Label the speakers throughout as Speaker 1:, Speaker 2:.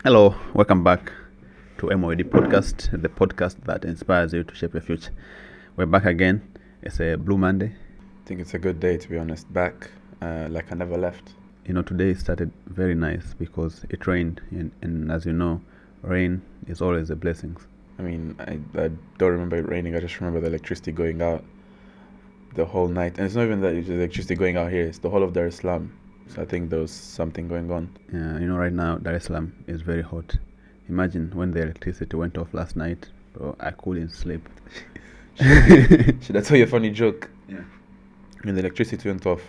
Speaker 1: Hello, welcome back to MOD Podcast, the podcast that inspires you to shape your future. We're back again. It's a Blue Monday.
Speaker 2: I think it's a good day, to be honest. Back like I never left.
Speaker 1: Today started very nice because it rained, and as you know, rain is always a blessing.
Speaker 2: I mean, I don't remember it raining. I just remember the electricity going out the whole night. And it's not even that it's electricity going out here. It's the whole of Dar es Salaam. So I think there was something going on.
Speaker 1: Yeah, right now, Dar es Salaam is very hot. Imagine when the electricity went off last night, bro, I couldn't sleep.
Speaker 2: Should I tell you a funny joke?
Speaker 1: Yeah.
Speaker 2: When the electricity went off,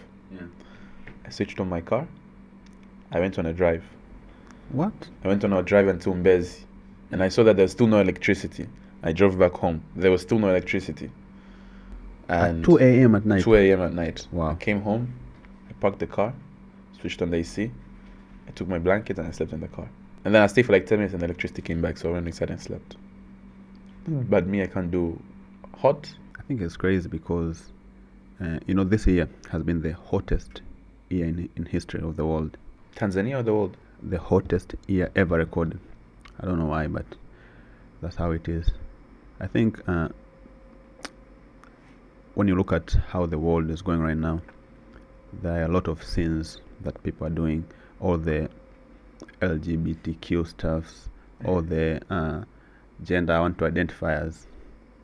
Speaker 2: I switched on my car. I went on a drive.
Speaker 1: What?
Speaker 2: I went on a drive until Mbezi. And I saw that there was still no electricity. I drove back home. There was still no electricity.
Speaker 1: And at 2 a.m. at night?
Speaker 2: 2 a.m. at night.
Speaker 1: Wow.
Speaker 2: I came home. I parked the car. Switched on the AC. I took my blanket and I slept in the ar. And then I stayed for like 10 minutes and the electricity came back. So I went inside and slept. But me, I can't do hot.
Speaker 1: I think it's crazy because, this year has been the hottest year in history of the world.
Speaker 2: Tanzania or the world?
Speaker 1: The hottest year ever recorded. I don't know why, but that's how it is. I think when you look at how the world is going right now, there are a lot of sins that people are doing. All the LGBTQ stuffs, all the gender I want to identify as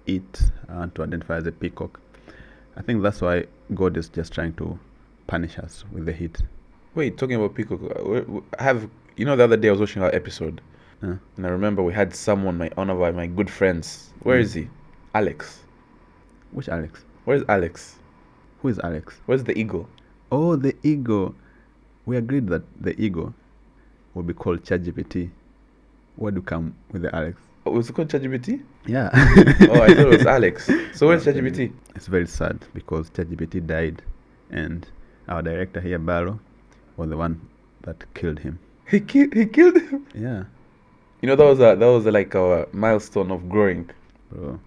Speaker 1: it, I want to identify as a peacock. I think that's why God is just trying to punish us with the heat.
Speaker 2: Wait, talking about peacock, the other day I was watching our episode, and I remember we had someone, one of my good friends. Where is he? Alex.
Speaker 1: Which Alex?
Speaker 2: Where's Alex?
Speaker 1: Who is Alex?
Speaker 2: Where's the ego?
Speaker 1: Oh, the ego. We agreed that the ego will be called ChatGPT. Where do you come with the Alex?
Speaker 2: Oh, was it called ChatGPT?
Speaker 1: Yeah.
Speaker 2: Oh, I thought it was Alex. So where's ChatGPT?
Speaker 1: It's very sad because ChatGPT died, and our director here, Barrow, was the one that killed him.
Speaker 2: He killed him.
Speaker 1: Yeah.
Speaker 2: That was like a milestone of growing.
Speaker 1: Bro.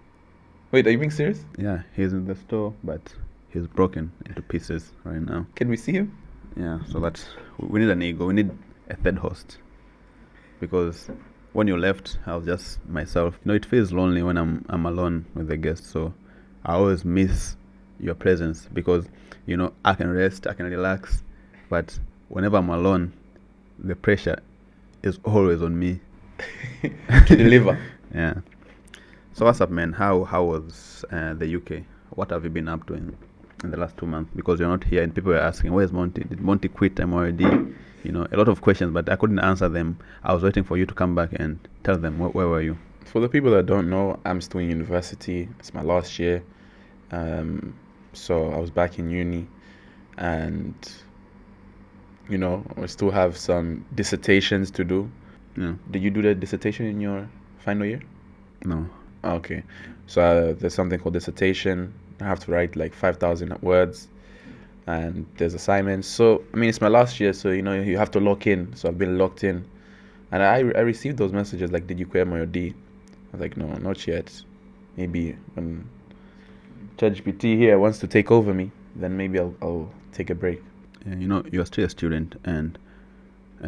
Speaker 2: Wait, are you being serious?
Speaker 1: Yeah, he's in the store, but he's broken into pieces right now.
Speaker 2: Can we see him?
Speaker 1: Yeah, so that's we need an ego. We need a third host, because when you left, I was just myself. It feels lonely when I'm alone with the guests. So I always miss your presence because I can rest, I can relax, but whenever I'm alone, the pressure is always on me
Speaker 2: to deliver.
Speaker 1: Yeah. So what's up, man? How was the UK? What have you been up to in the last 2 months? Because you're not here, and people are asking, where's Montey? Did Montey quit MOD? A lot of questions, but I couldn't answer them. I was waiting for you to come back and tell them where were you.
Speaker 2: For the people that don't know, I'm still in university. It's my last year. So I was back in uni, and we still have some dissertations to do.
Speaker 1: Yeah.
Speaker 2: Did you do the dissertation in your final year?
Speaker 1: No.
Speaker 2: Okay. So there's something called dissertation. I have to write like 5,000 words, and there's assignments. So it's my last year, so you have to lock in. So I've been locked in, and I received those messages like, did you quit MOD? I was like, no, not yet. Maybe when ChatGPT here wants to take over me, then maybe I'll take a break.
Speaker 1: Yeah, you're still a student, and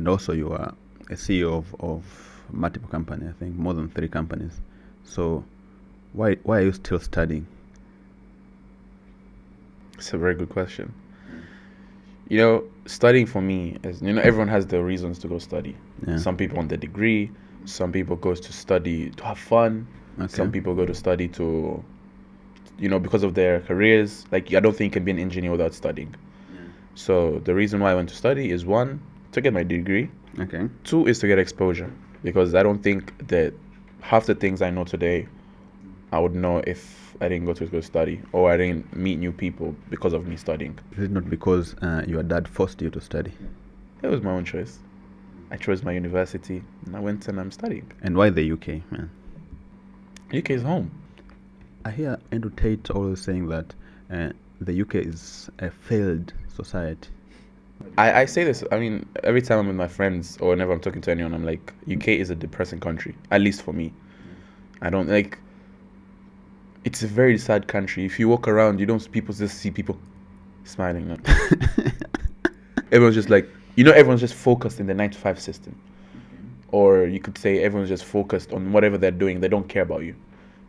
Speaker 1: also you are a CEO of multiple companies. I think more than 3 companies. So why are you still studying?
Speaker 2: It's a very good question. Studying for me is, everyone has their reasons to go study.
Speaker 1: Yeah.
Speaker 2: Some people want the degree. Some people go to study to have fun.
Speaker 1: Okay.
Speaker 2: Some people go to study to, because of their careers. Like, I don't think you can be an engineer without studying. Yeah. So the reason why I went to study is 1, to get my degree.
Speaker 1: Okay.
Speaker 2: 2 is to get exposure, because I don't think that half the things I know today I would know if I didn't go to school to study, or I didn't meet new people because of me studying.
Speaker 1: Is it not because your dad forced you to study?
Speaker 2: It was my own choice. I chose my university, and I went and I'm studying.
Speaker 1: And why the UK, man?
Speaker 2: UK is home.
Speaker 1: I hear Andrew Tate always saying that the UK is a failed society.
Speaker 2: I say this, every time I'm with my friends or whenever I'm talking to anyone, I'm like, UK is a depressing country, at least for me. I don't like... It's a very sad country. If you walk around, people just see people smiling. Everyone's just like, everyone's just focused in the 9-to-5 system. or you could say everyone's just focused on whatever they're doing. They don't care about you.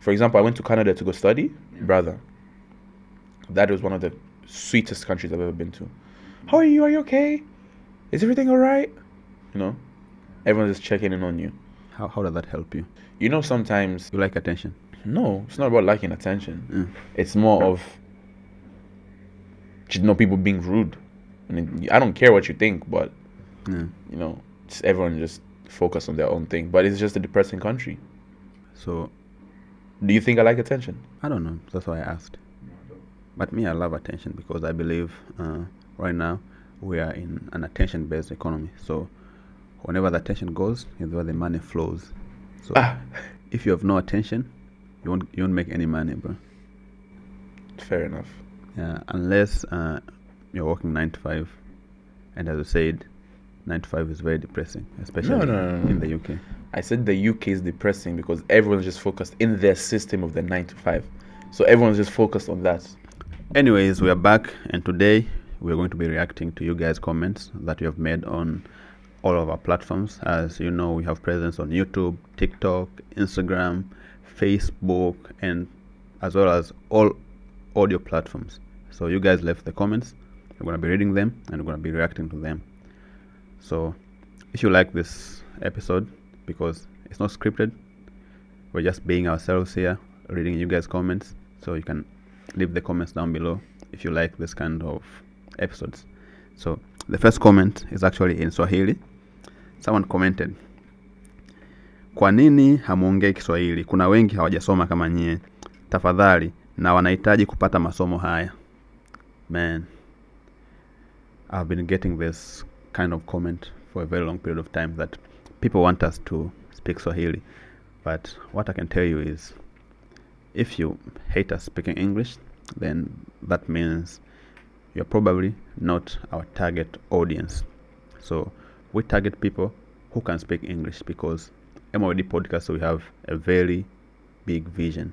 Speaker 2: For example, I went to Canada to go study. Brother, that was one of the sweetest countries I've ever been to. How are you? Are you okay? Is everything all right? You know, everyone's just checking in on you.
Speaker 1: How does that help you?
Speaker 2: You know, sometimes...
Speaker 1: You like attention?
Speaker 2: No, it's not about liking attention. It's more of, people being rude. I mean, I don't care what you think, but, just everyone just focus on their own thing. But it's just a depressing country.
Speaker 1: So,
Speaker 2: do you think I like attention?
Speaker 1: I don't know. That's why I asked. But me, I love attention because I believe right now we are in an attention-based economy. So, whenever the attention goes, is where the money flows. So, if you have no attention, you won't make any money, bro.
Speaker 2: Fair enough.
Speaker 1: Yeah, unless you're working 9 to 5, and as I said, 9 to 5 is very depressing, especially in the UK. I
Speaker 2: said the UK is depressing because everyone's just focused in their system of the 9 to 5. So everyone's just focused on that.
Speaker 1: Anyways, we are back, and today we're going to be reacting to you guys' comments that you have made on all of our platforms. As you know, we have presence on YouTube, TikTok, Instagram, Facebook, and as well as all audio platforms. So you guys left the comments. We're going to be reading them and we're going to be reacting to them. So if you like this episode, because it's not scripted, we're just being ourselves here, reading you guys' comments. So you can leave the comments down below if you like this kind of episodes. So the first comment is actually in Swahili. Someone commented, kwa nini hamuongei Kiswahili? Kuna wengi hawajasoma kama nyie. Tafadhali, na wanahitaji kupata masomo haya. Man, I've been getting this kind of comment for a very long period of time that people want us to speak Swahili. But what I can tell you is, if you hate us speaking English, then that means you're probably not our target audience. So we target people who can speak English because MOD podcast, we have a very big vision.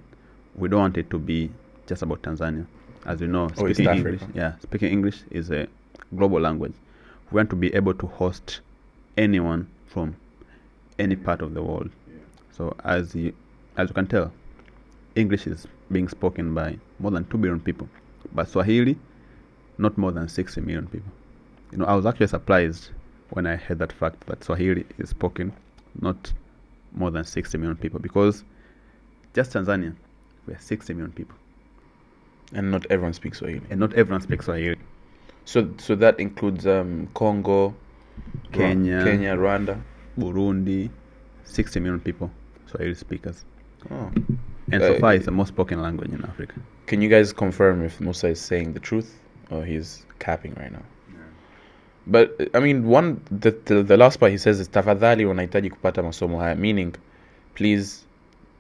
Speaker 1: We don't want it to be just about Tanzania. As you know, speaking English is a global language. We want to be able to host anyone from any part of the world. So as you can tell, English is being spoken by more than 2 billion people, but Swahili, not more than 60 million people. You know, I was actually surprised when I heard that fact that Swahili is spoken not more than 60 million people, because just Tanzania, we are 60 million people.
Speaker 2: And not everyone speaks Swahili.
Speaker 1: So
Speaker 2: that includes Congo,
Speaker 1: Kenya,
Speaker 2: Rwanda,
Speaker 1: Burundi, 60 million people, Swahili speakers.
Speaker 2: Oh.
Speaker 1: And so far, it's the most spoken language in Africa.
Speaker 2: Can you guys confirm if Mussa is saying the truth or he's capping right now? Yeah. But, I mean, the last part he says is, tafadhali wanahitaji kupata masomo haya, meaning, please,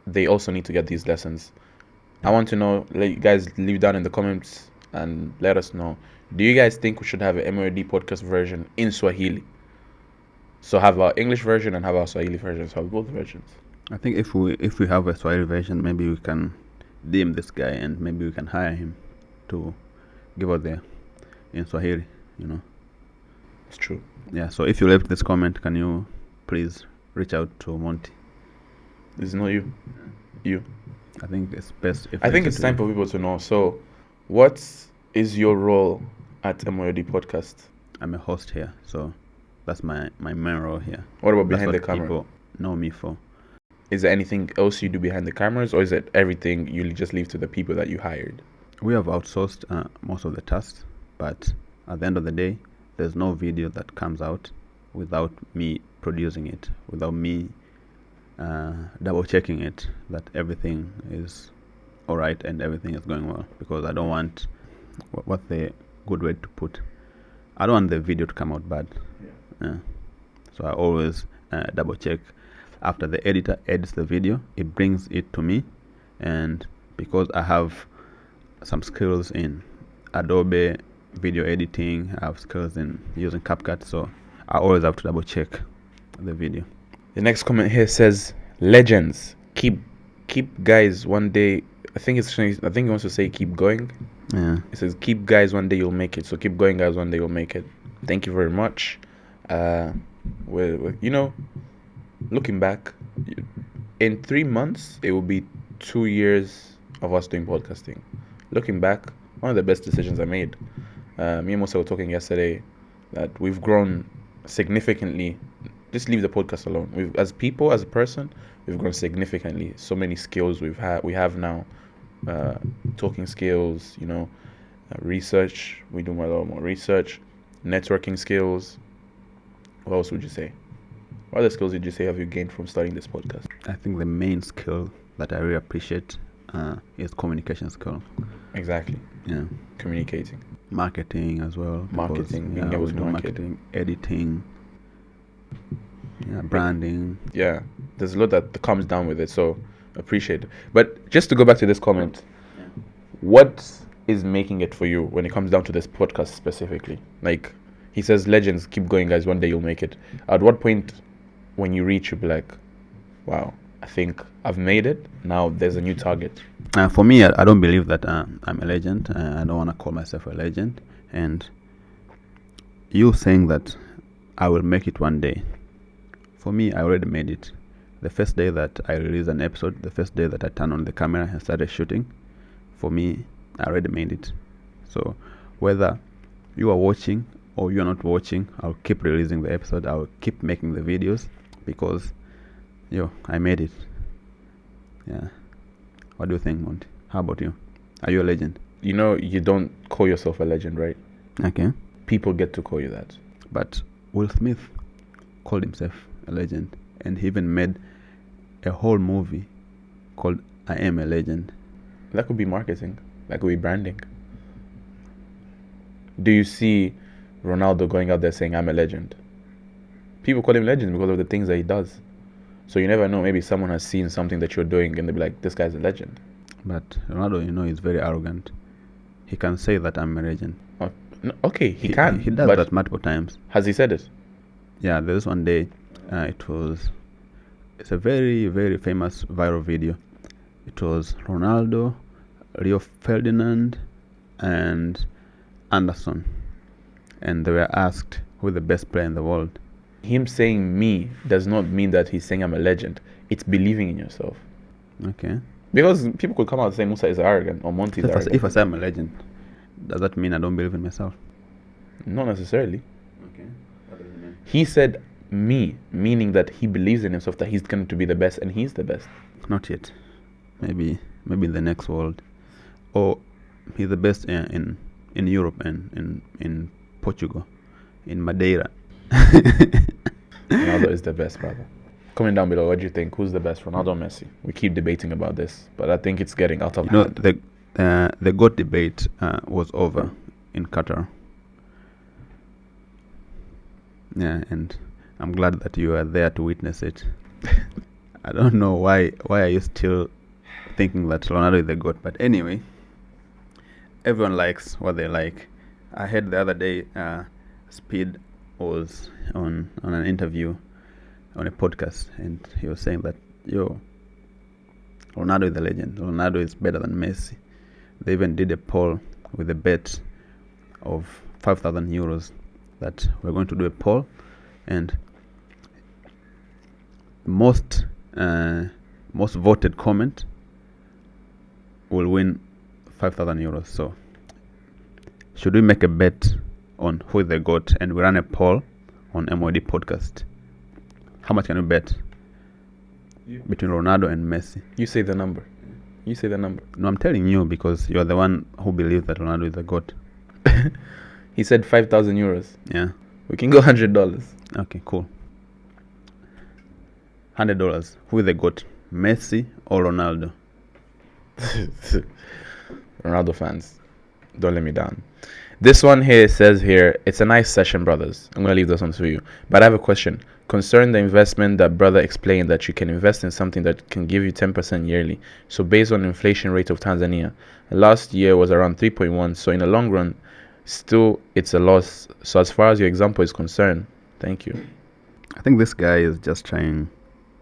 Speaker 2: they also need to get these lessons. I want to know, let you guys leave down in the comments and let us know. Do you guys think we should have an MOD podcast version in Swahili? So have our English version and have our Swahili version. So have both versions.
Speaker 1: I think if we have a Swahili version, maybe we can DM this guy and maybe we can hire him to give us the in Swahili, you know.
Speaker 2: It's true.
Speaker 1: Yeah, so if you left this comment, can you please reach out to Montey?
Speaker 2: This is not you. You.
Speaker 1: I think it's best if
Speaker 2: I think it's time for people to know. So, what is your role at MOD Podcast?
Speaker 1: I'm a host here, so that's my main role here.
Speaker 2: What about behind the camera?
Speaker 1: People know me for.
Speaker 2: Is there anything else you do behind the cameras, or is it everything you just leave to the people that you hired?
Speaker 1: We have outsourced most of the tasks, but at the end of the day, there's no video that comes out without me producing it, without me double checking it that everything is all right and everything is going well, because I don't want what's the good way to put, I don't want the video to come out bad. So I always double check after the editor edits the video, it brings it to me, and because I have some skills in Adobe video editing, I have skills in using CapCut, so I always have to double check the video.
Speaker 2: The next comment here says, legends, keep guys, one day, I think he wants to say keep going.
Speaker 1: Yeah.
Speaker 2: It says keep guys, one day you'll make it. So keep going guys, one day you'll make it. Thank you very much. You know, looking back, in 3 months, it will be 2 years of us doing podcasting. Looking back, one of the best decisions I made. Me and Mussa were talking yesterday that we've grown significantly. Just leave the podcast alone. We've, as people, as a person, we've grown significantly. So many skills we have now. Talking skills, research. We do a lot more research, networking skills. What else would you say? What other skills did you say have you gained from starting this podcast?
Speaker 1: I think the main skill that I really appreciate is communication skill.
Speaker 2: Exactly.
Speaker 1: Yeah.
Speaker 2: Communicating.
Speaker 1: Marketing as well.
Speaker 2: Marketing, being able to
Speaker 1: do marketing, editing, branding.
Speaker 2: Yeah, there's a lot that comes down with it, so appreciate it. But just to go back to this comment, what is making it for you when it comes down to this podcast specifically? Like, he says, legends, keep going, guys, one day you'll make it. At what point when you reach, you'll be like, wow, I think I've made it. Now there's a new target.
Speaker 1: For me, I don't believe that I'm a legend. I don't want to call myself a legend. And you saying that I will make it one day, for me, I already made it. The first day that I released an episode, the first day that I turned on the camera and started shooting, for me, I already made it. So whether you are watching or you're not watching, I'll keep releasing the episode. I'll keep making the videos because, I made it. Yeah. What do you think, Montey? How about you? Are you a legend?
Speaker 2: You don't call yourself a legend, right?
Speaker 1: Okay.
Speaker 2: People get to call you that.
Speaker 1: But Will Smith called himself a legend, and he even made a whole movie called I Am a Legend.
Speaker 2: That could be marketing. That could be branding. Do you see Ronaldo going out there saying, I'm a legend? People call him legend because of the things that he does. So you never know, maybe someone has seen something that you're doing and they'll be like, this guy's a legend.
Speaker 1: But Ronaldo, is very arrogant. He can say that I'm a legend.
Speaker 2: No, okay, he can.
Speaker 1: He does that multiple times.
Speaker 2: Has he said it?
Speaker 1: Yeah, there was one day, it's a very, very famous viral video. It was Ronaldo, Rio Ferdinand, and Anderson. And they were asked who the best player in the world.
Speaker 2: Him saying me does not mean that he's saying I'm a legend. It's believing in yourself.
Speaker 1: Okay.
Speaker 2: Because people could come out and say Mussa is arrogant or Montey is arrogant.
Speaker 1: If I say I'm a legend, does that mean I don't believe in myself?
Speaker 2: Not necessarily.
Speaker 1: Okay. What does it mean?
Speaker 2: He said me, meaning that he believes in himself, that he's going to be the best, and he's the best.
Speaker 1: Not yet. Maybe in the next world. Or he's the best in Europe and in Portugal, in Madeira.
Speaker 2: Ronaldo is the best, brother. Comment down below, what do you think? Who's the best, Ronaldo or Messi? We keep debating about this, but I think it's getting out of hand.
Speaker 1: The GOAT debate was over in Qatar. Yeah, and I'm glad that you are there to witness it. I don't know why are you still thinking that Ronaldo is the GOAT, but anyway, everyone likes what they like. I heard the other day, Speed was on an interview on a podcast, and he was saying that Ronaldo is the legend. Ronaldo is better than Messi. They even did a poll with a bet of 5,000 euros that we're going to do a poll, and most voted comment will win 5,000 euros. So should we make a bet on who is the GOAT and we run a poll on MOD podcast? How much can we bet between Ronaldo and Messi?
Speaker 2: You say the number.
Speaker 1: No, I'm telling you because you're the one who believes that Ronaldo is the GOAT.
Speaker 2: He said 5,000 euros.
Speaker 1: Yeah.
Speaker 2: We can go $100.
Speaker 1: Okay, cool. $100. Who is the GOAT? Messi or Ronaldo?
Speaker 2: Ronaldo fans, don't let me down. This one here says here, it's a nice session, brothers. I'm going to leave this one to you. But I have a question. Concerning the investment that brother explained that you can invest in something that can give you 10% yearly. So based on inflation rate of Tanzania, last year was around 3.1. So in the long run, still it's a loss. So as far as your example is concerned, thank you.
Speaker 1: I think this guy is just trying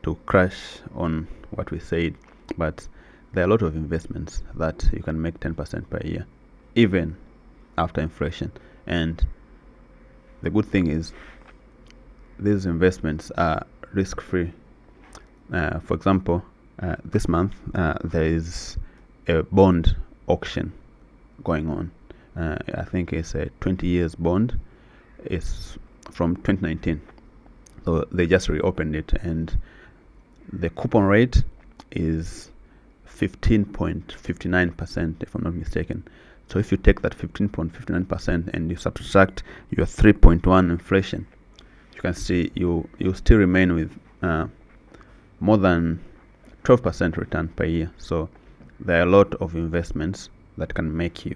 Speaker 1: to crash on what we said. But there are a lot of investments that you can make 10% per year, even after inflation. And the good thing is these investments are risk-free. For example, this month there is a bond auction going on. I think it's a 20 years bond. It's from 2019. So they just reopened it, and the coupon rate is 15.59%, if I'm not mistaken. So if you take that 15.59% and you subtract your 3.1 inflation, you can see you still remain with more than 12% return per year. So there are a lot of investments that can make you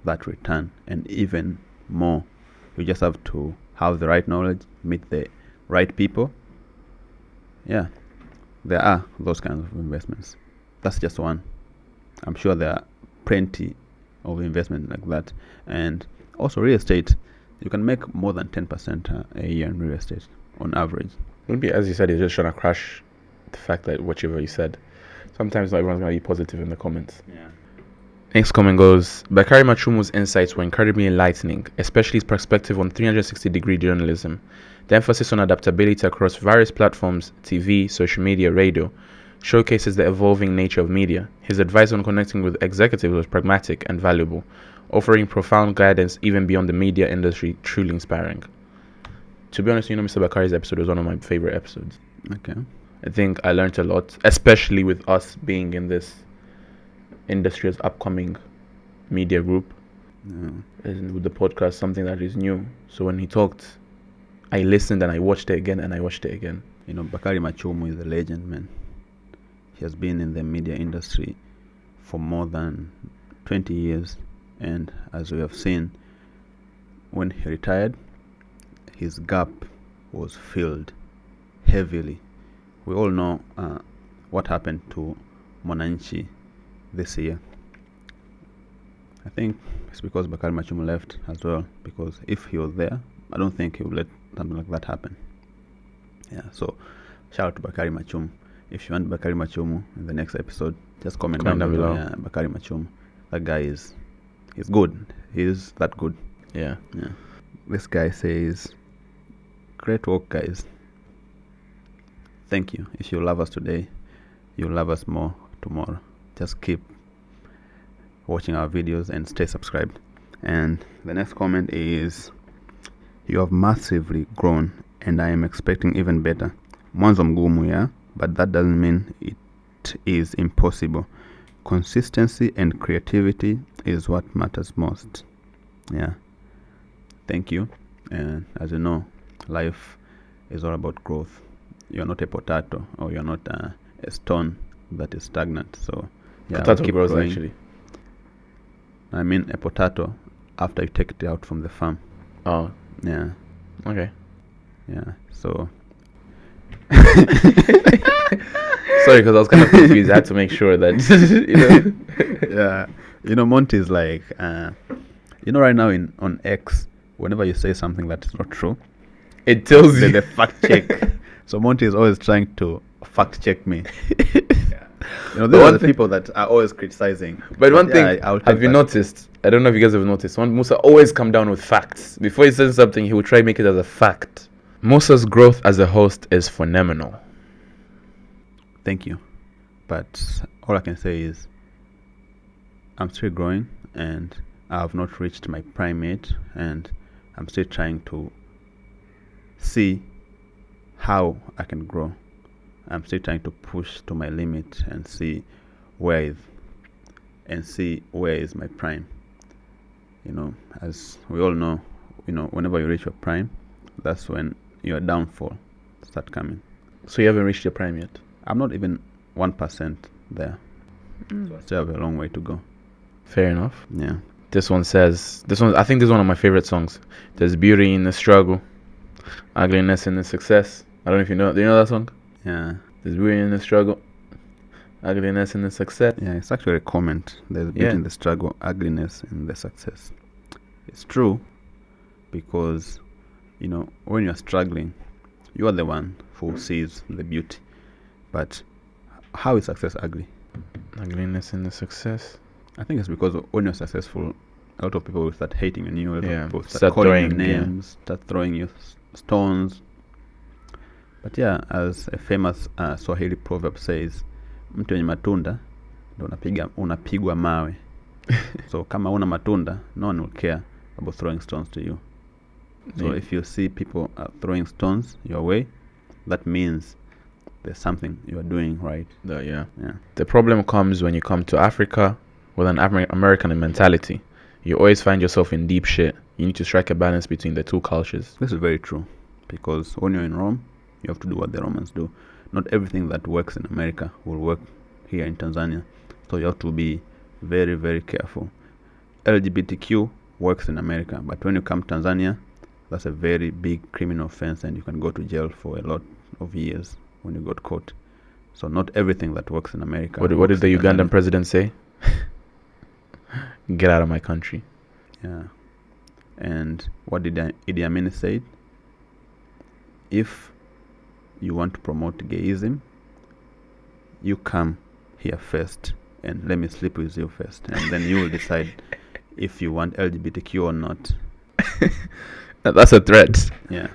Speaker 1: that return and even more. You just have to have the right knowledge, meet the right people. Yeah, there are those kinds of investments. That's just one. I'm sure there are plenty of investment like that. And also real estate, you can make more than 10% a year in real estate on average.
Speaker 2: Maybe, as you said, you're just trying to crush the fact that whatever you said. Sometimes not everyone's going to be positive in the comments.
Speaker 1: Yeah.
Speaker 2: Next comment goes, Bakari Machumu's insights were incredibly enlightening, especially his perspective on 360-degree journalism. The emphasis on adaptability across various platforms, TV, social media, radio, showcases the evolving nature of media. His advice on connecting with executives was pragmatic and valuable, offering profound guidance even beyond the media industry, truly inspiring. To be honest, Mr. Bakari's episode was one of my favorite episodes.
Speaker 1: Okay.
Speaker 2: I think I learned a lot, especially with us being in this industry as upcoming media group.
Speaker 1: Yeah.
Speaker 2: And with the podcast, something that is new. So when he talked, I listened and I watched it again and I watched it again.
Speaker 1: Bakari Machumu is a legend, man. He has been in the media industry for more than 20 years. And as we have seen, when he retired, his gap was filled heavily. We all know what happened to Mwananchi this year. I think it's because Bakari Machumu left as well, because if he was there, I don't think he would let something like that happen. Yeah, so shout out to Bakari Machumu. If you want Bakari Machumu in the next episode, just comment down below. Yeah, Bakari Machumu. That guy he's good. He's that good.
Speaker 2: Yeah.
Speaker 1: This guy says, great work, guys. Thank you. If you love us today, you'll love us more tomorrow. Just keep watching our videos and stay subscribed. And the next comment is, you have massively grown and I am expecting even better. Mwanzo mgumu, yeah, but that doesn't mean it is impossible. Consistency and creativity is what matters most. Yeah. Thank you. And as you know, life is all about growth. You're not a potato, or you're not a stone that is stagnant. So yeah,
Speaker 2: potato
Speaker 1: keep
Speaker 2: grows
Speaker 1: growing.
Speaker 2: actually.
Speaker 1: I mean a potato after you take it out from the farm.
Speaker 2: Oh.
Speaker 1: Yeah.
Speaker 2: Okay.
Speaker 1: Yeah. So
Speaker 2: sorry, because I was kind of confused. I had to make sure that
Speaker 1: Yeah. Montey is like right now on X, whenever you say something that is not true,
Speaker 2: it tells you
Speaker 1: the fact check. So Montey is always trying to fact check me. There are the people that are always criticizing.
Speaker 2: But one thing, have you noticed? I don't know if you guys have noticed. Mussa always come down with facts. Before he says something, he will try to make it as a fact. Mussa's growth as a host is phenomenal.
Speaker 1: Thank you. But all I can say is I'm still growing and I have not reached my prime yet, and I'm still trying to see how I can grow. I'm still trying to push to my limit and see where is my prime. As we all know, whenever you reach your prime, that's when your downfall start coming.
Speaker 2: So you haven't reached your prime yet?
Speaker 1: I'm not even 1% there. So I still have a long way to go.
Speaker 2: Fair enough.
Speaker 1: Yeah.
Speaker 2: I think this is one of my favorite songs. There's beauty in the struggle, ugliness in the success. I don't know if you know. Do you know that song?
Speaker 1: Yeah.
Speaker 2: There's beauty in the struggle, ugliness in the success.
Speaker 1: Yeah, it's actually a comment. There's beauty in the struggle, ugliness in the success. It's true, because when you're struggling, you are the one who sees the beauty. But how is success ugly?
Speaker 2: Ugliness in the success.
Speaker 1: I think it's because when you're successful, a lot of people will start hating on you.
Speaker 2: Yeah,
Speaker 1: people start calling
Speaker 2: throwing
Speaker 1: you names, start throwing you stones. But yeah, as a famous Swahili proverb says, mtu wenye matunda ndo unapigwa mawe. So kama una matunda, no one will care about throwing stones to you. So if you see people throwing stones your way, that means there's something you are doing right.
Speaker 2: Yeah. The problem comes when you come to Africa with an American mentality. You always find yourself in deep shit. You need to strike a balance between the two cultures.
Speaker 1: This is very true, because when you're in Rome, you have to do what the Romans do. Not everything that works in America will work here in Tanzania. So you have to be very, very careful. LGBTQ works in America, but when you come to Tanzania, that's a very big criminal offense, and you can go to jail for a lot of years when you got caught. So not everything that works in America.
Speaker 2: What did the Ugandan president say? Get out of my country.
Speaker 1: Yeah. And what did Idi Amin say? If you want to promote gayism, you come here first and let me sleep with you first, and then you will decide if you want LGBTQ or not.
Speaker 2: That's a threat.
Speaker 1: Yeah.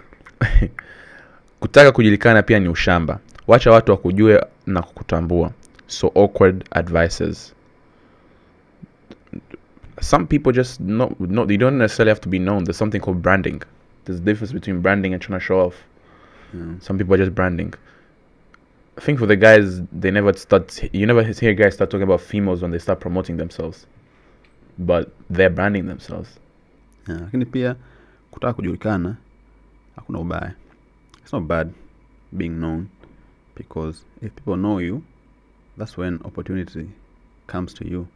Speaker 2: Kutaka kujulikana pia ni ushamba. Wacha watu wakujue na kukutambua. So awkward advices. Some people just no, you don't necessarily have to be known. There's something called branding. There's a difference between branding and trying to show off. Some people are just branding. I think for the guys, you never hear guys start talking about females when they start promoting themselves. But they're branding themselves.
Speaker 1: Yeah, lakini pia kutaka kujulikana hakuna ubaya. It's not bad being known, because if people know you, that's when opportunity comes to you.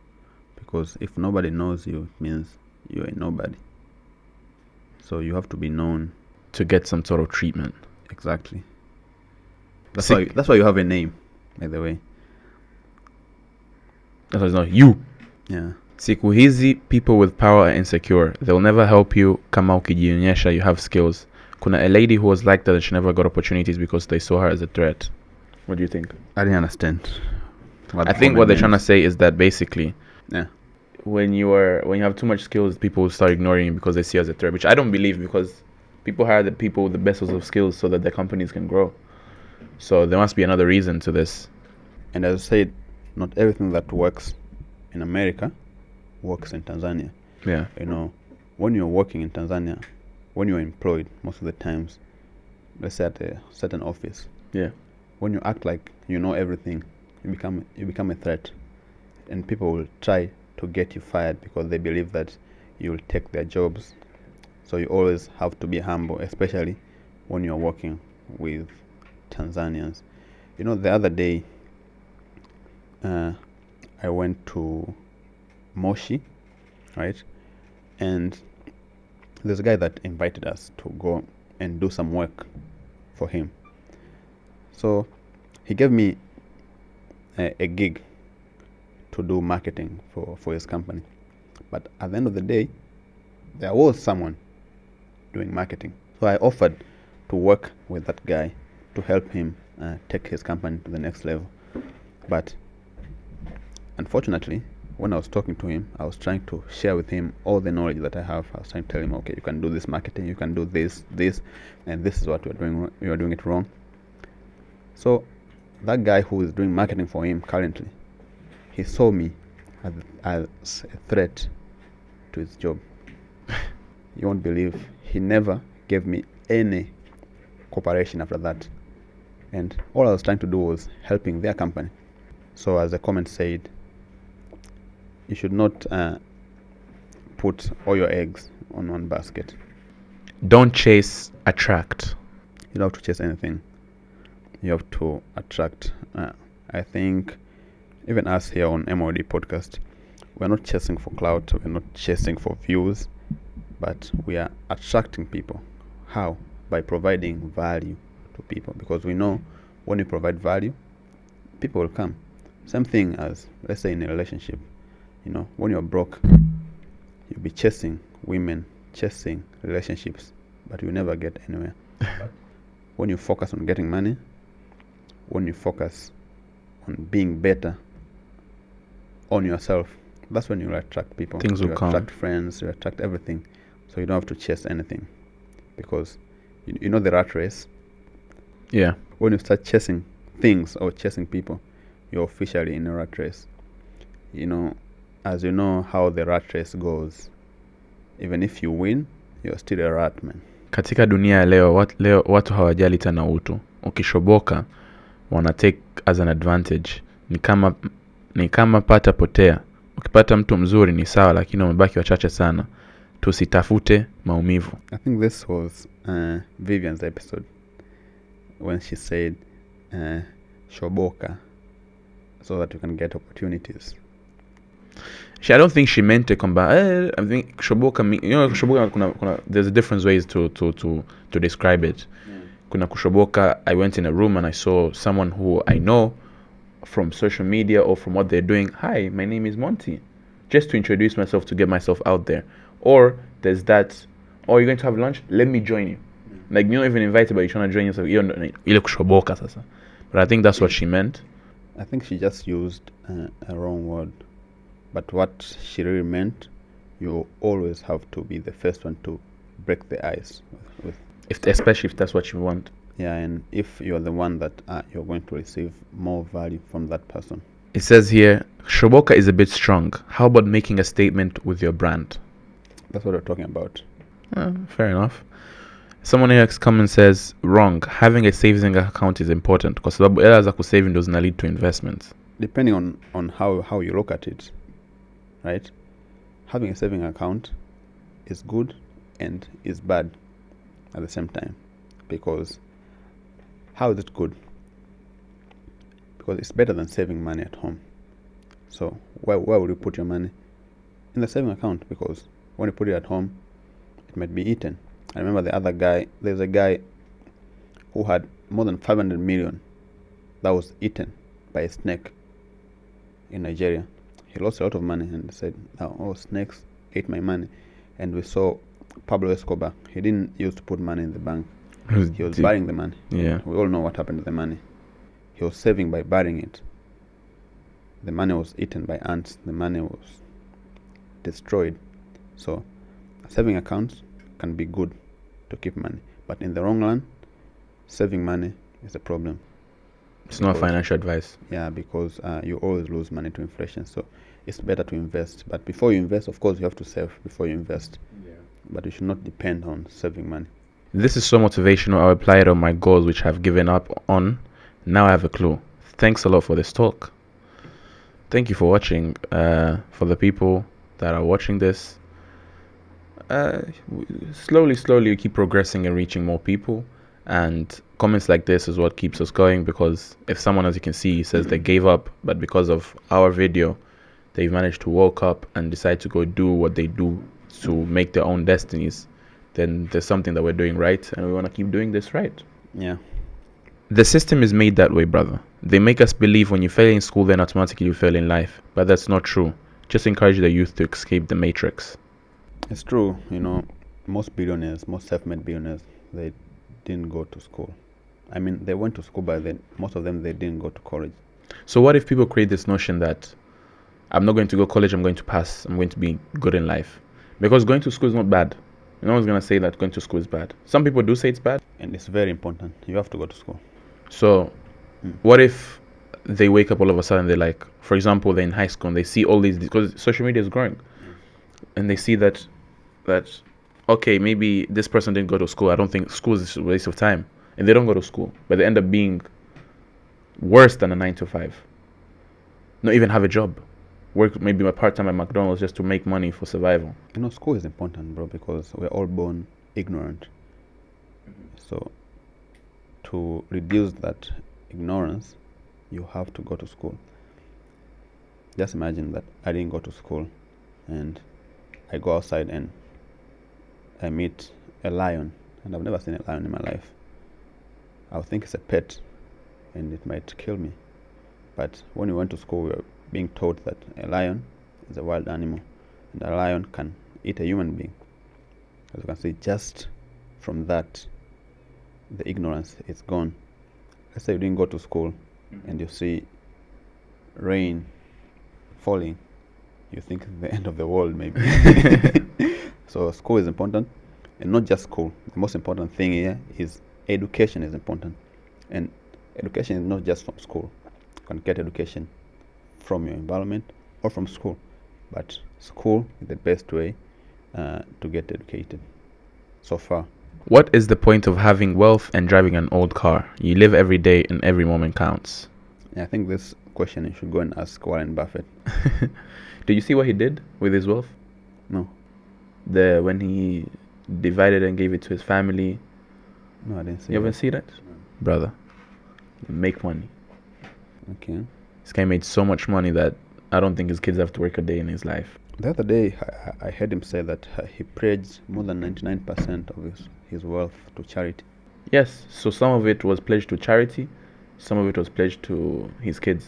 Speaker 1: Because if nobody knows you, it means you're a nobody. So you have to be known
Speaker 2: to get some sort of treatment.
Speaker 1: Exactly. That's why you have a name, by the way.
Speaker 2: That's why it's not you.
Speaker 1: Yeah.
Speaker 2: Siku hizi, people with power are insecure. They'll never help you kama ukijionyesha you have skills. Kuna a lady who was like that and she never got opportunities because they saw her as a threat. What do you think?
Speaker 1: I didn't understand.
Speaker 2: I think what they're trying to say is that basically,
Speaker 1: yeah,
Speaker 2: when you have too much skills, people will start ignoring you because they see you as a threat, which I don't believe, because people hire the people with the best of skills so that their companies can grow. So there must be another reason to this.
Speaker 1: And as I said, not everything that works in America works in Tanzania.
Speaker 2: Yeah.
Speaker 1: You know, when you're working in Tanzania, when you're employed, most of the times, let's say at a certain office.
Speaker 2: Yeah.
Speaker 1: When you act like you know everything, you become a threat, and people will try to get you fired because they believe that you will take their jobs. So you always have to be humble, especially when you're working with Tanzanians. You know, the other day, I went to Moshi, right? And there's a guy that invited us to go and do some work for him. So he gave me a gig to do marketing for his company. But at the end of the day, there was someone doing marketing. So I offered to work with that guy to help him take his company to the next level. But unfortunately, when I was talking to him, I was trying to share with him all the knowledge that I have. I was trying to tell him, okay, you can do this marketing, you can do this, and this is what you're doing. You're doing it wrong. So that guy who is doing marketing for him currently, he saw me as a threat to his job. You won't believe, he never gave me any cooperation after that. And all I was trying to do was helping their company. So as the comment said, you should not put all your eggs on one basket.
Speaker 2: Don't chase, attract.
Speaker 1: You don't have to chase anything. You have to attract. I think even us here on MOD podcast, we're not chasing for clout, we're not chasing for views, but we are attracting people. How? By providing value to people, because we know when you provide value, people will come. Same thing as, let's say, in a relationship. You know, when you're broke, you'll be chasing women, chasing relationships, but you never get anywhere. When you focus on getting money, when you focus on being better on yourself, that's when you attract people.
Speaker 2: Things will come.
Speaker 1: You attract friends, you attract everything. So you don't have to chase anything. Because you know the rat race.
Speaker 2: Yeah.
Speaker 1: When you start chasing things or chasing people, you're officially in a rat race. You know, as you know how the rat race goes, even if you win, you're still a rat, man.
Speaker 2: Katika dunia ya leo watu hawajali tena utu. Ukishoboka wana take as an advantage. Ni kama pata potea. Ukipata mtu mzuri ni sawa, lakini wamebaki wachache sana. Tusitafute maumivu.
Speaker 1: I think this was Vivian's episode when she said Shoboka so that you can get opportunities.
Speaker 2: I don't think she meant it. I think Kushoboka, Kushoboka, there's different ways to describe it. Kuna Kushoboka, I went in a room and I saw someone who I know from social media or from what they're doing. Hi, my name is Montey. Just to introduce myself, to get myself out there. Or there's that, oh, you're going to have lunch? Let me join you. Like, you're not even invited, but you're trying to join yourself. Ile Kushoboka sasa. But I think that's what she meant.
Speaker 1: I think she just used a wrong word. But what she really meant, you always have to be the first one to break the ice with.
Speaker 2: Especially if that's what you want.
Speaker 1: Yeah, and if you're the one that you're going to receive more value from that person.
Speaker 2: It says here, Shoboka is a bit strong. How about making a statement with your brand?
Speaker 1: That's what we're talking about.
Speaker 2: Fair enough. Someone else comes and says, wrong. Having a savings account is important because sababu hela za kusaving does not lead to investments.
Speaker 1: Depending on how you look at it, right? Having a saving account is good and is bad at the same time. Because how is it good? Because it's better than saving money at home. So why would you put your money in the saving account? Because when you put it at home, it might be eaten. I remember there's a guy who had more than 500 million that was eaten by a snake in Nigeria. He lost a lot of money and said, oh, snakes ate my money. And we saw Pablo Escobar. He didn't used to put money in the bank. He was burying the money.
Speaker 2: Yeah.
Speaker 1: We all know what happened to the money. He was saving by burying it. The money was eaten by ants. The money was destroyed. So a saving account can be good to keep money. But in the long run, saving money is a problem.
Speaker 2: It's not financial advice.
Speaker 1: Yeah, because you always lose money to inflation. So it's better to invest. But before you invest, of course, you have to save before you invest. Yeah. But you should not depend on saving money.
Speaker 2: This is so motivational. I'll apply it on my goals, which I've given up on. Now I have a clue. Thanks a lot for this talk. Thank you for watching. For the people that are watching this, slowly we keep progressing and reaching more people. And comments like this is what keeps us going, because if someone, as you can see, says they gave up, but because of our video, they've managed to woke up and decide to go do what they do to make their own destinies, then there's something that we're doing right, and we want to keep doing this right.
Speaker 1: Yeah.
Speaker 2: The system is made that way, brother. They make us believe when you fail in school, then automatically you fail in life. But that's not true. Just encourage the youth to escape the matrix.
Speaker 1: It's true. Most billionaires, most self-made billionaires, they didn't go to school. I mean, they went to school, but then most of them, they didn't go to college.
Speaker 2: So what if people create this notion that I'm not going to go to college, I'm going to pass, I'm going to be good in life? Because going to school is not bad. No one's going to say that going to school is bad. Some people do say it's bad.
Speaker 1: And it's very important. You have to go to school.
Speaker 2: So what if they wake up all of a sudden, they're like, for example, they're in high school and they see all these, because social media is growing, and they see that okay, maybe this person didn't go to school. I don't think school is a waste of time. And they don't go to school, but they end up being worse than a 9-to-5. Not even have a job. Work maybe a part-time at McDonald's just to make money for survival.
Speaker 1: School is important, bro, because we're all born ignorant. So to reduce that ignorance, you have to go to school. Just imagine that I didn't go to school and I go outside and I meet a lion, and I've never seen a lion in my life. I would think it's a pet and it might kill me. But when we went to school, we were being taught that a lion is a wild animal and a lion can eat a human being. As you can see, just from that, the ignorance is gone. Let's say you didn't go to school and you see rain falling, you think it's the end of the world, maybe. So school is important, and not just school. The most important thing here is education is important. And education is not just from school. You can get education from your environment or from school, but school is the best way to get educated so far.
Speaker 2: What is the point of having wealth and driving an old car? You live every day and every moment counts.
Speaker 1: I think this question you should go and ask Warren Buffett.
Speaker 2: Did you see what he did with his wealth?
Speaker 1: No.
Speaker 2: When he divided and gave it to his family.
Speaker 1: No, I didn't see
Speaker 2: You haven't
Speaker 1: that.
Speaker 2: seen that?
Speaker 1: No.
Speaker 2: Brother, make money.
Speaker 1: Okay.
Speaker 2: This guy made so much money that I don't think his kids have to work a day in his life.
Speaker 1: The other day, I heard him say that he pledged more than 99% of his wealth to charity.
Speaker 2: Yes, so some of it was pledged to charity, some of it was pledged to his kids.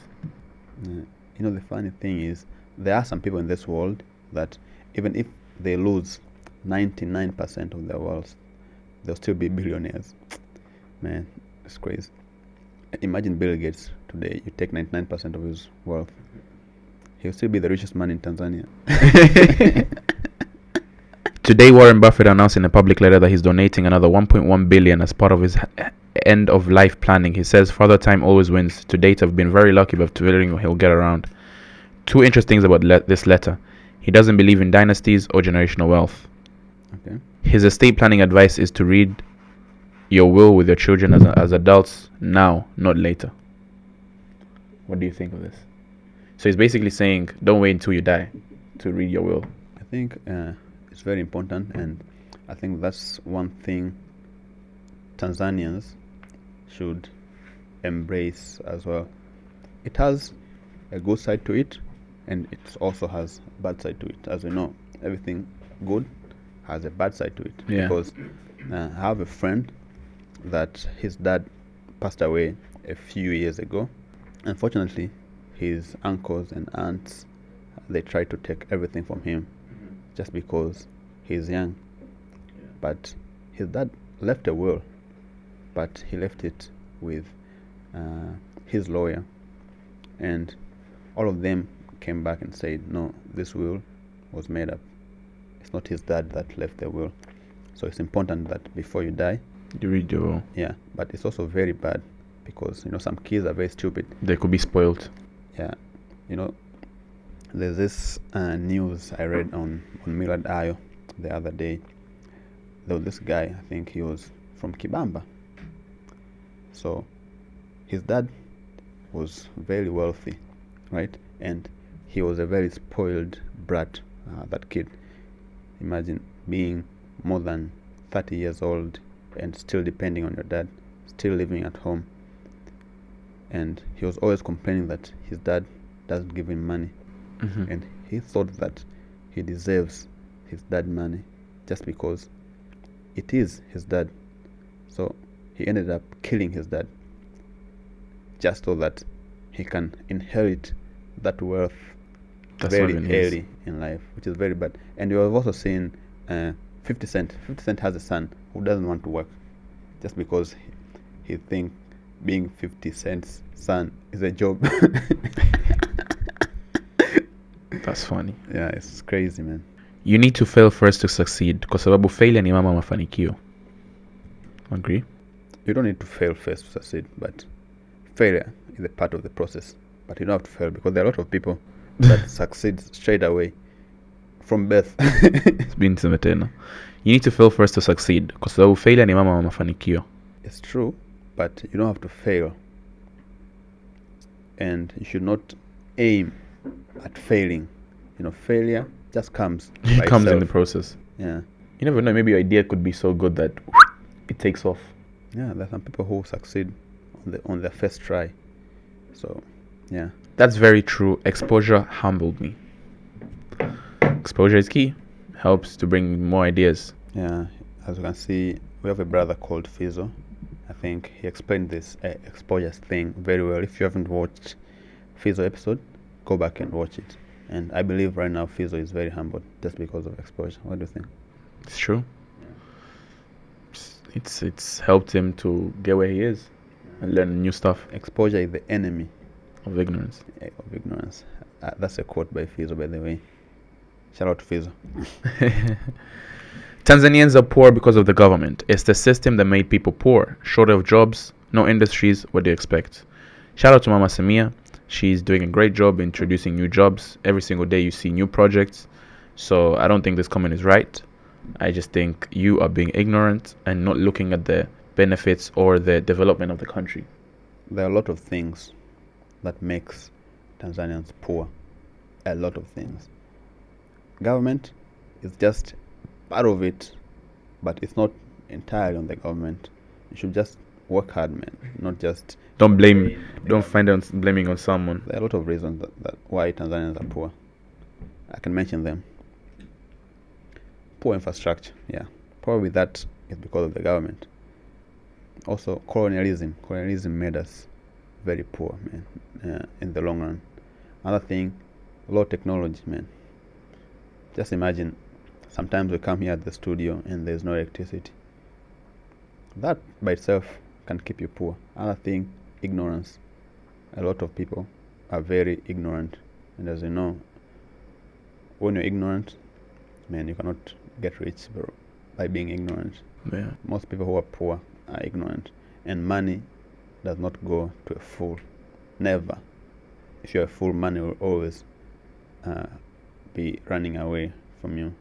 Speaker 1: You know, the funny thing is, there are some people in this world that even if they lose 99% of their wealth, they'll still be billionaires. Man, it's crazy. Imagine Bill Gates today. You take 99% of his wealth, he'll still be the richest man in Tanzania.
Speaker 2: Today, Warren Buffett announced in a public letter that he's donating another 1.1 billion as part of his end-of-life planning. He says, "Father time always wins. To date, I've been very lucky, but feeling he'll get around." Two interesting things about this letter. He doesn't believe in dynasties or generational wealth.
Speaker 1: Okay.
Speaker 2: His estate planning advice is to read your will with your children as adults now, not later. What do you think of this? So he's basically saying, don't wait until you die to read your will.
Speaker 1: I think it's very important, and I think that's one thing Tanzanians should embrace as well. It has a good side to it, and it also has a bad side to it. As we know, everything good has a bad side to it.
Speaker 2: Yeah.
Speaker 1: Because I have a friend that his dad passed away a few years ago. Unfortunately, his uncles and aunts, they tried to take everything from him just because he's young. But his dad left a will, but he left it with his lawyer, and all of them came back and said, no, this will was made up. It's not his dad that left the will. So it's important that before you die,
Speaker 2: You read your will.
Speaker 1: yeah, but it's also very bad because, you know, some kids are very stupid.
Speaker 2: They could be spoiled.
Speaker 1: Yeah, you know, there's this news I read on Millard Ayo the other day. There was this guy, I think he was from Kibamba. So his dad was very wealthy, right? And he was a very spoiled brat, that kid. Imagine being more than 30 years old and still depending on your dad, still living at home. And he was always complaining that his dad doesn't give him money.
Speaker 2: Mm-hmm.
Speaker 1: And he thought that he deserves his dad money just because it is his dad. So he ended up killing his dad just so that he can inherit that wealth
Speaker 2: That's not
Speaker 1: very
Speaker 2: even his.
Speaker 1: early in life, which is very bad. And you have also seen 50 Cent. 50 Cent has a son who doesn't want to work just because he thinks being 50 Cent's son is a job.
Speaker 2: That's funny.
Speaker 1: Yeah, it's crazy, man.
Speaker 2: You need to fail first to succeed, kwa sababu failure ni mama mafanikio. Agree?
Speaker 1: You don't need to fail first to succeed, but failure is a part of the process. But you don't have to fail because there are a lot of people that succeed straight away from birth.
Speaker 2: It's been tena. You need to fail first to succeed, kwa sababu failure ni mama mafanikio.
Speaker 1: It's true, but you don't have to fail. And you should not aim at failing. You know, failure just comes by
Speaker 2: It comes in
Speaker 1: itself.
Speaker 2: the process.
Speaker 1: Yeah.
Speaker 2: You never know, maybe your idea could be so good that it takes off.
Speaker 1: Yeah, there are some people who succeed on their first try. So, yeah.
Speaker 2: That's very true. Exposure humbled me. Exposure is key. Helps to bring more ideas.
Speaker 1: Yeah, as you can see, we have a brother called Fizo. I think he explained this exposure thing very well. If you haven't watched Fizo episode, go back and watch it. And I believe right now Fizo is very humbled just because of exposure. What do you think?
Speaker 2: It's true. It's helped him to get where he is and learn new stuff
Speaker 1: Exposure is the enemy
Speaker 2: of ignorance.
Speaker 1: of ignorance. That's a quote by Fizo, by the way. Shout out to Fizo.
Speaker 2: Tanzanians are poor because of the government. It's the system that made people poor. Short of jobs, No industries, what do you expect? Shout out to Mama Samia. She's doing a great job introducing new jobs. Every single day you see new projects. So I don't think this comment is right. I just think you are being ignorant and not looking at the benefits or the development of the country.
Speaker 1: There are a lot of things that makes Tanzanians poor. A lot of things. Government is just part of it, but it's not entirely on the government. You should just work hard, man. Not just
Speaker 2: Don't find out blaming on someone.
Speaker 1: There are a lot of reasons that why Tanzanians are poor. I can mention them. Poor infrastructure, yeah. Probably that is because of the government. Also, colonialism. Colonialism made us very poor, man, in the long run. Another thing, low technology, man. Just imagine, sometimes we come here at the studio and there's no electricity. That by itself can keep you poor. Another thing, ignorance. A lot of people are very ignorant. And as you know, when you're ignorant, man, you cannot get rich, bro, by being ignorant.
Speaker 2: Yeah.
Speaker 1: Most people who are poor are ignorant. And money does not go to a fool. Never. If you're a fool, money will always be running away from you.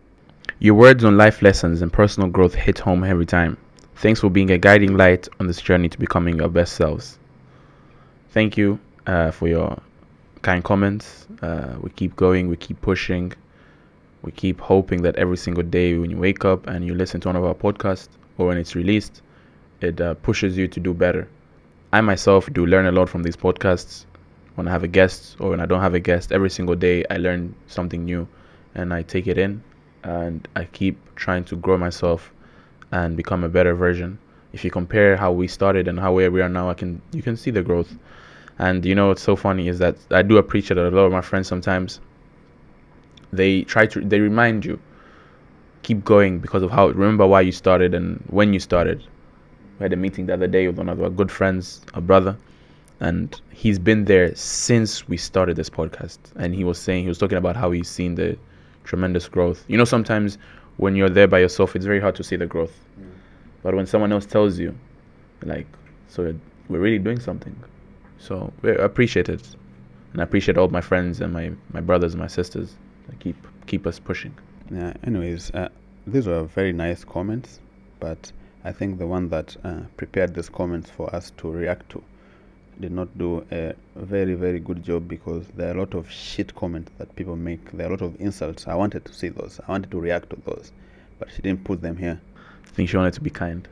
Speaker 2: Your words on life lessons and personal growth hit home every time. Thanks for being a guiding light on this journey to becoming your best selves. Thank you for your kind comments. We keep going, we keep pushing. We keep hoping that every single day when you wake up and you listen to one of our podcasts or when it's released, it pushes you to do better. I myself do learn a lot from these podcasts. When I have a guest or when I don't have a guest, every single day I learn something new and I take it in and I keep trying to grow myself and become a better version. If you compare how we started and how where we are now, you can see the growth. And you know what's so funny is that I do appreciate that a lot of my friends sometimes they remind you, keep going because of remember why you started and when you started. We had a meeting the other day with one of our good friends, a brother, and he's been there since we started this podcast. And he was talking about how he's seen the tremendous growth. You know, sometimes when you're there by yourself, it's very hard to see the growth. But when someone else tells you, like, so we're really doing something. So I appreciate it. And I appreciate all my friends and my brothers and my sisters that keep us pushing.
Speaker 1: Yeah, anyways, these were very nice comments, but I think the one that prepared these comments for us to react to did not do a very, very good job because there are a lot of shit comments that people make. There are a lot of insults. I wanted to see those. I wanted to react to those, but she didn't put them here.
Speaker 2: I think she wanted to be kind.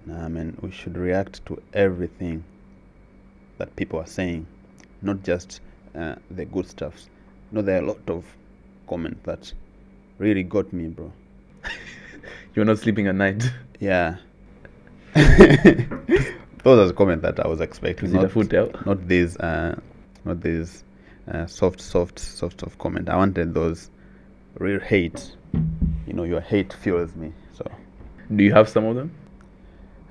Speaker 1: Nah, man, we should react to everything that people are saying, not just the good stuffs. No, there are a lot of comments that really got me, bro.
Speaker 2: You're not sleeping at night.
Speaker 1: Yeah. Those are the comments that I was expecting. Not these soft comment. I wanted those real hate. You know, your hate fuels me. So.
Speaker 2: Do you have some of them?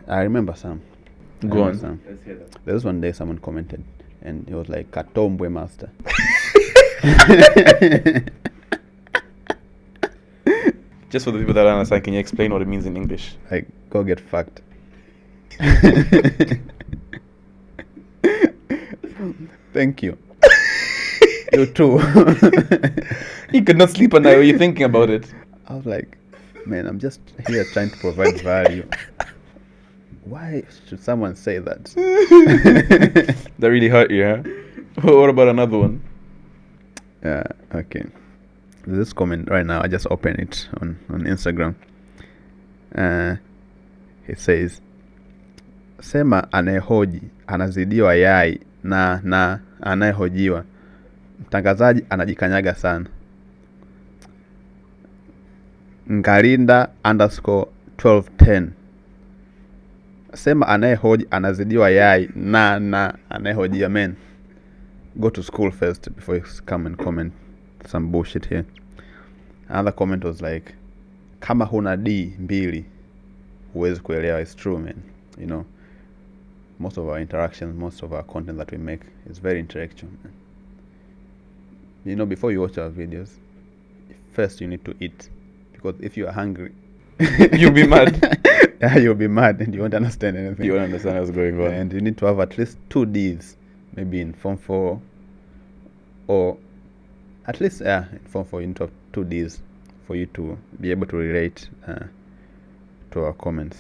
Speaker 1: I remember some.
Speaker 2: Go on.
Speaker 1: Let's hear that. There was one day someone commented, and it was like "Katombwe master."
Speaker 2: Just for the people that don't understand, can you explain what it means in English?
Speaker 1: Like, go get fucked. Thank you. You too.
Speaker 2: You could not sleep at night. Were you thinking about it?
Speaker 1: I was like, man, I'm just here trying to provide value. Why should someone say that?
Speaker 2: That really hurt you, huh? What about another one?
Speaker 1: Okay. This comment right now, I just opened it on Instagram. It says, sema anayehoji anazidiwa yai na anayehojiwa mtangazaji anajikanyaga sana. Ngarinda _1210. Sema anayehoji anazidiwa yai na anayehojiwa. Man, go to school first before you come and comment some bullshit here. Another comment was like, kama huna D mbili huwezi kuelewa. It's true, man. You know, most of our interactions, most of our content that we make is very intellectual, man. You know, before you watch our videos, first you need to eat, because if you are hungry
Speaker 2: you'll be mad.
Speaker 1: You'll be mad and you won't understand anything.
Speaker 2: You won't understand what's going on.
Speaker 1: And you need to have at least 2 Ds, maybe in Form 4, or at least in Form 4 you need to have 2 Ds for you to be able to relate to our comments.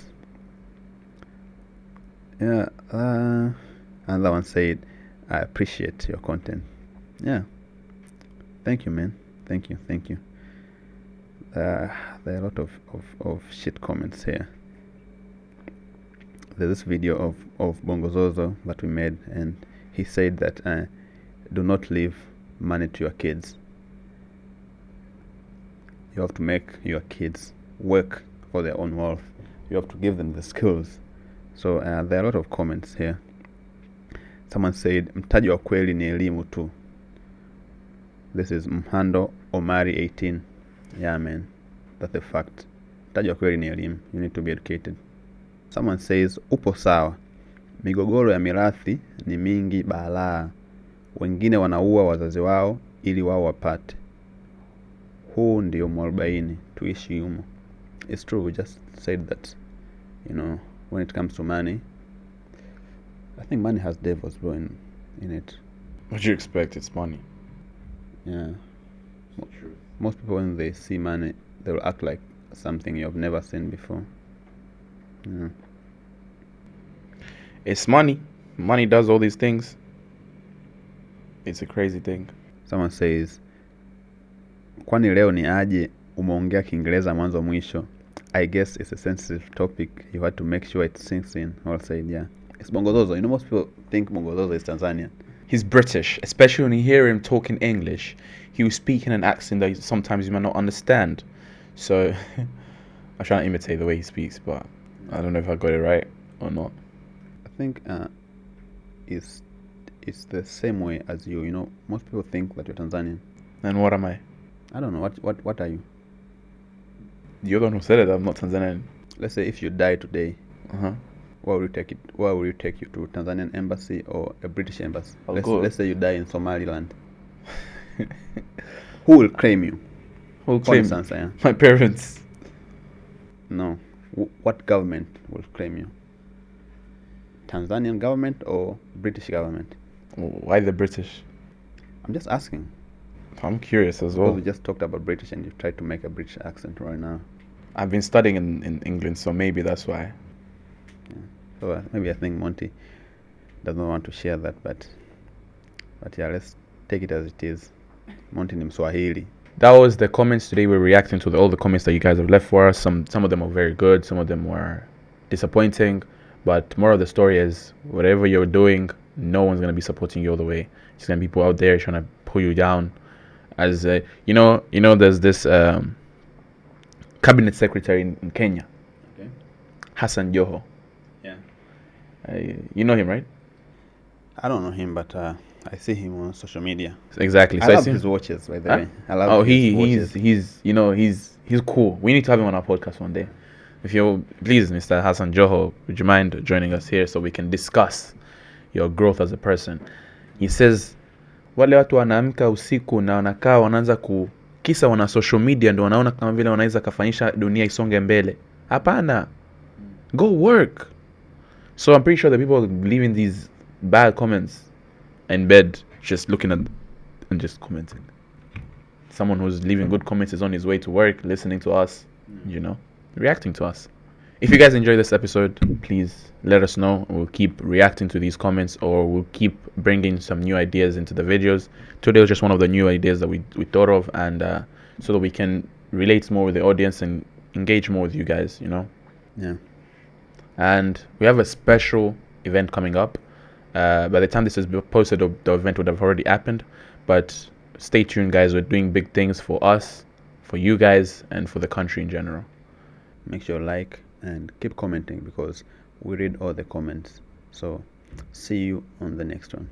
Speaker 1: Yeah, another one said, I appreciate your content. Yeah, thank you, man. Thank you. There are a lot of shit comments here. There's this video of Bongo Zozo that we made, and he said that do not leave money to your kids. You have to make your kids work for their own wealth. You have to give them the skills. So there are a lot of comments here. Someone said, mtaji wa kweli ni elimu tu. This is Mhando Omari 18. Yeah, man, that's a fact. Mtaji wa kweli ni elimu. You need to be educated. Someone says, upo sawa. Migogoro ya mirathi ni mingi balaa. Wengine wanaua wazazi wao ili wao wapate. Huu ndio mwarobaini, tuishi humo. It's true, we just said that, when it comes to money, I think money has devils, bro, in it.
Speaker 2: What do you expect? It's money.
Speaker 1: Yeah. Most people, when they see money, they will act like something you have never seen before. Yeah.
Speaker 2: It's money. Money does all these things. It's a crazy thing.
Speaker 1: Someone says, kwani leo ni aje umeongea Kiingereza mwanzo mwisho? I guess it's a sensitive topic. You had to make sure it sinks in. All said, yeah. It's Bongo Zozo. Most people think Bongo Zozo is Tanzanian.
Speaker 2: He's British, especially when you hear him talking English. He will speak in an accent that sometimes you might not understand. So I'm trying to imitate the way he speaks, but I don't know if I got it right or not.
Speaker 1: I think it's the same way as you. Most people think that you're Tanzanian.
Speaker 2: And what am I?
Speaker 1: I don't know. What are you?
Speaker 2: You're the one who said it. I'm not Tanzanian.
Speaker 1: Let's say if you die today,
Speaker 2: Uh-huh.
Speaker 1: where will you take you to? Tanzanian embassy or a British embassy?
Speaker 2: Let's
Speaker 1: say you die in Somaliland. Who will claim you?
Speaker 2: Who will claim
Speaker 1: Answer, yeah.
Speaker 2: my parents?
Speaker 1: No. What government will claim you? Tanzanian government or British government?
Speaker 2: Why the British?
Speaker 1: I'm just asking.
Speaker 2: I'm curious as well.
Speaker 1: Because we just talked about British and you tried to make a British accent right now.
Speaker 2: I've been studying in England, so maybe that's why.
Speaker 1: Yeah. So maybe I think Montey does not want to share that, but yeah, let's take it as it is. Montey ni Mswahili.
Speaker 2: That was the comments today. We're reacting to all the comments that you guys have left for us. Some of them are very good. Some of them were disappointing. But more of the story is, whatever you're doing, no one's going to be supporting you all the way. There's going to be people out there trying to pull you down. As there's this cabinet secretary in Kenya,
Speaker 1: Okay.
Speaker 2: Hassan Joho.
Speaker 1: Yeah.
Speaker 2: You know him, right?
Speaker 1: I don't know him, but I see him on social media.
Speaker 2: Exactly.
Speaker 1: I love his watches, by the way. I love his watches.
Speaker 2: he's cool. We need to have him on our podcast one day. If you please, Mr. Hassan Joho, would you mind joining us here so we can discuss your growth as a person? He says, wale watu wanaamka usiku na wanakaa wanaanza kukisa wana social media ndio wanaona kama vile wanaweza kafanyisha dunia isonge mbele. Hapana. Go work. So I'm pretty sure the people leaving these bad comments in bed just looking at and just commenting. Someone who's leaving good comments is on his way to work, listening to us, reacting to us. If you guys enjoy this episode, please let us know. We'll keep reacting to these comments, or we'll keep bringing some new ideas into the videos. Today was just one of the new ideas that we thought of, and so that we can relate more with the audience and engage more with you guys,
Speaker 1: Yeah.
Speaker 2: And we have a special event coming up. By the time this is posted, the event would have already happened. But stay tuned, guys. We're doing big things for us, for you guys, and for the country in general.
Speaker 1: Make sure you like and keep commenting because we read all the comments. So see you on the next one.